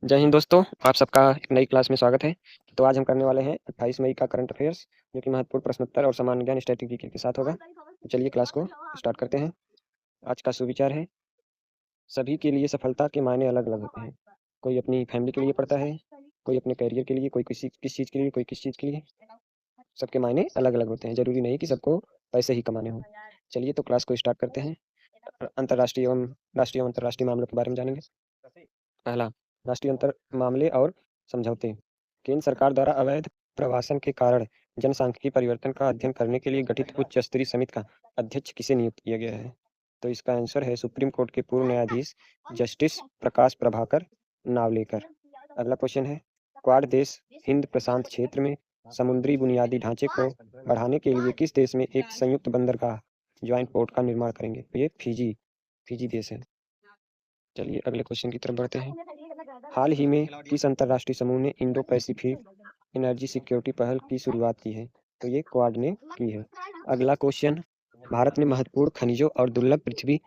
जय हिंद दोस्तों, आप सबका एक नई क्लास में स्वागत है। तो आज हम करने वाले हैं 28 मई का करंट अफेयर्स, जो कि महत्वपूर्ण प्रश्नोत्तर और सामान्य ज्ञान स्ट्रेटेजी के साथ होगा। तो चलिए क्लास को स्टार्ट करते हैं। आज का सुविचार है, सभी के लिए सफलता के मायने अलग-अलग होते हैं। कोई अपनी फैमिली के लिए पढ़ता है, कोई अपने करियर के लिए, कोई किस चीज़ के लिए, कोई किस चीज़ के लिए। सबके मायने अलग-अलग होते हैं, ज़रूरी नहीं कि सबको पैसे ही कमाने हों। चलिए तो क्लास को स्टार्ट करते हैं। अंतर्राष्ट्रीय एवं राष्ट्रीय एवं अंतर्राष्ट्रीय मामलों के बारे में जानेंगे। पहला, राष्ट्रीय अंतर मामले और समझौते। केंद्र सरकार द्वारा अवैध प्रवासन के कारण जनसांख्यिकी परिवर्तन का अध्ययन करने के लिए गठित उच्च स्तरीय समिति का अध्यक्ष किसे नियुक्त किया गया है? तो इसका आंसर है सुप्रीम कोर्ट के पूर्व न्यायाधीश जस्टिस प्रकाश प्रभाकर नावलेकर। अगला क्वेश्चन है, क्वाड देश हिंद प्रशांत क्षेत्र में समुद्री बुनियादी ढांचे को बढ़ाने के लिए किस देश में एक संयुक्त बंदरगाह ज्वाइंट पोर्ट का निर्माण करेंगे? तो ये फिजी देश है। चलिए अगले क्वेश्चन की तरफ बढ़ते हैं। हाल ही में किस अंतर्राष्ट्रीय समूह ने इंडो पैसिफिक एनर्जी सिक्योरिटी पहल की शुरुआत की है? तो ये क्वाड ने की है। अगला क्वेश्चन, भारत में महत्वपूर्ण खनिजों और दुर्लभ पृथ्वी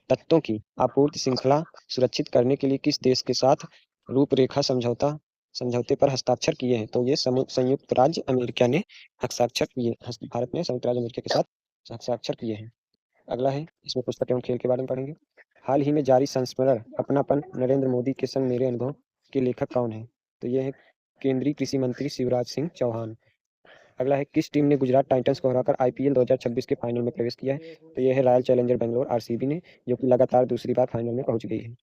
तत्वों की आपूर्ति श्रृंखला सुरक्षित करने के लिए किस देश के साथ रूपरेखा समझौते पर हस्ताक्षर किए हैं? तो ये संयुक्त राज्य अमेरिका ने हस्ताक्षर किए। भारत ने संयुक्त राज्य अमेरिका के साथ हस्ताक्षर किए हैं। अगला है, इसमें पुस्तक एवं खेल के बारे में पढ़ेंगे। हाल ही में जारी संस्मरण अपनापन नरेंद्र मोदी के संग मेरे अनुभव के लेखक कौन है? तो ये है केंद्रीय कृषि मंत्री शिवराज सिंह चौहान। अगला है, किस टीम ने गुजरात टाइटंस को हराकर आईपीएल 2026 के फाइनल में प्रवेश किया है? तो ये है रॉयल चैलेंजर बेंगलोर आरसीबी ने, जो कि लगातार दूसरी बार फाइनल में पहुंच गई है।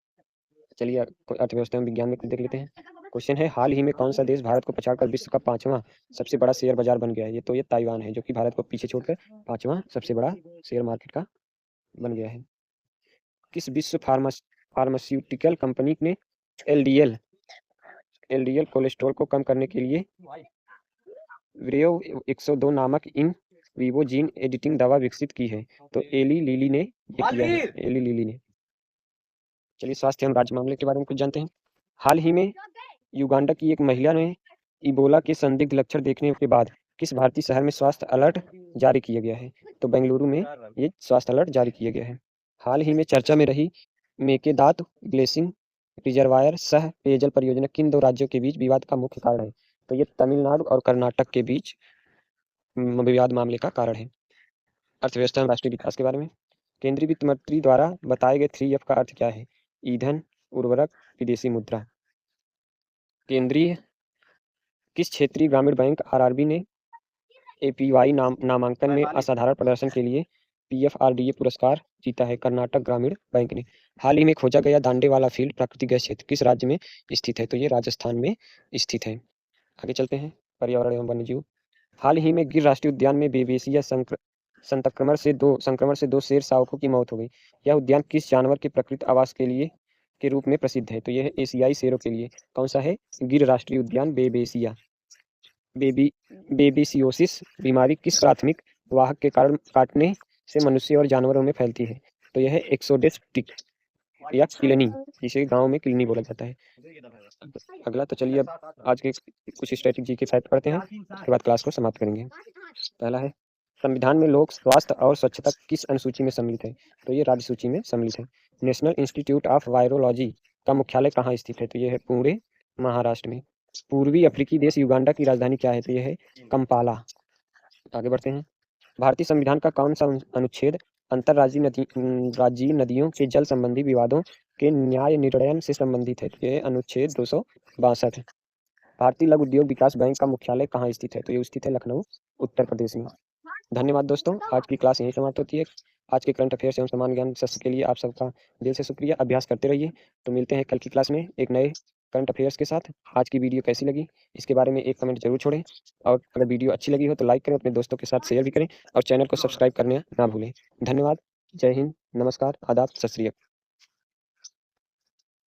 चलिए अर्थव्यवस्था एवं विज्ञान में देख लेते हैं। क्वेश्चन है, हाल ही में कौन सा देश भारत को पछाड़कर विश्व का 5वां सबसे बड़ा शेयर बाजार बन गया है? तो ये ताइवान है, जो कि भारत को पीछे छोड़कर 5वां सबसे बड़ा शेयर मार्केट का बन गया है। किस विश्व फार्मास्यूटिकल कंपनी ने एलडीएल कोलेस्ट्रॉल को कम करने के लिए ब्रेव 102 नामक इन विवो जीन एडिटिंग दवा विकसित की है? तो एली लिली ने ये किया है, एली लिली ने। चलिए स्वास्थ्य एवं राज्य मामले के बारे में कुछ जानते हैं। हाल ही में युगांडा की एक महिला ने इबोला के संदिग्ध लक्षण देखने के बाद किस भारतीय शहर में स्वास्थ्य अलर्ट जारी किया गया है? तो बेंगलुरु में ये स्वास्थ्य अलर्ट जारी किया गया है। हाल ही में चर्चा में रही मेकेदातु ग्लेशियर रिजर्वायर सह पेयजल परियोजना किन दो राज्यों के बीच विवाद का मुख्य कारण है? तो ये तमिलनाडु और कर्नाटक के बीच विवाद मामले का कारण है। अर्थव्यवस्था एवं राष्ट्रीय विकास के बारे में, केंद्रीय वित्त मंत्री द्वारा बताए गए 3F का अर्थ क्या है? ईंधन, उर्वरक, विदेशी मुद्रा। केंद्रीय किस क्षेत्रीय ग्रामीण बैंक आरआरबी ने एपीवाई नामांकन में असाधारण प्रदर्शन के लिए पीएफआरडीए पुरस्कार जीता है? कर्नाटक ग्रामीण बैंक ने। हाल ही में खोजा गया दांडेवाला फील्ड प्राकृतिक गैस क्षेत्र किस राज्य में स्थित है? तो ये राजस्थान में स्थित है। आगे चलते हैं, पर्यावरण एवं वन्यजीव। हाल ही में गिर राष्ट्रीय उद्यान में बेबेसिया संक्रमण से दो शेर शावकों की मौत हो गई। यह उद्यान किस जानवर के प्रकृति आवास के रूप में प्रसिद्ध है? तो यह है एशियाई शेरों के लिए। कौन सा है? गिर राष्ट्रीय उद्यान बेबेसिया। बेबीसियोसिस बीमारी किस प्राथमिक वाहक के कारण काटने से मनुष्य और जानवरों में फैलती है? तो यह है एक्सोडेस टिक या किलनी, जिसे गांव में किलनी बोला जाता है। अगला, तो चलिए अब आज के कुछ स्ट्रेटेजी के फैक्ट पढ़ते हैं, उसके बाद क्लास को समाप्त करेंगे। पहला है, संविधान में लोक स्वास्थ्य और स्वच्छता किस अनुसूची में सम्मिलित है? तो ये राज्य सूची में सम्मिलित है। नेशनल इंस्टीट्यूट ऑफ वायरोलॉजी का मुख्यालय कहाँ स्थित है? तो ये है पुणे, महाराष्ट्र में। पूर्वी अफ्रीकी देश युगांडा की राजधानी क्या है? तो यह है कंपाला। आगे बढ़ते हैं, भारतीय संविधान का कौन सा अनुच्छेद राज्यीय नदियों के जल संबंधी विवादों के न्याय निर्णय से संबंधित है? तो यह अनुच्छेद 262। भारतीय लघु उद्योग विकास बैंक का मुख्यालय कहाँ स्थित है? तो ये स्थित है लखनऊ, उत्तर प्रदेश में। धन्यवाद दोस्तों, आज की क्लास यहीं समाप्त होती है। आज के करंट अफेयर्स एवं सामान्य ज्ञान सत्र के लिए आप सबका दिल से शुक्रिया। अभ्यास करते रहिए। तो मिलते हैं कल की क्लास में एक नए करंट अफेयर्स के साथ। आज की वीडियो कैसी लगी, इसके बारे में एक कमेंट जरूर छोड़ें, और अगर वीडियो अच्छी लगी हो तो लाइक करें, अपने दोस्तों के साथ शेयर भी करें, और चैनल को सब्सक्राइब करना ना भूलें। धन्यवाद। जय हिंद, नमस्कार, आदाब, सत श्री अकाल।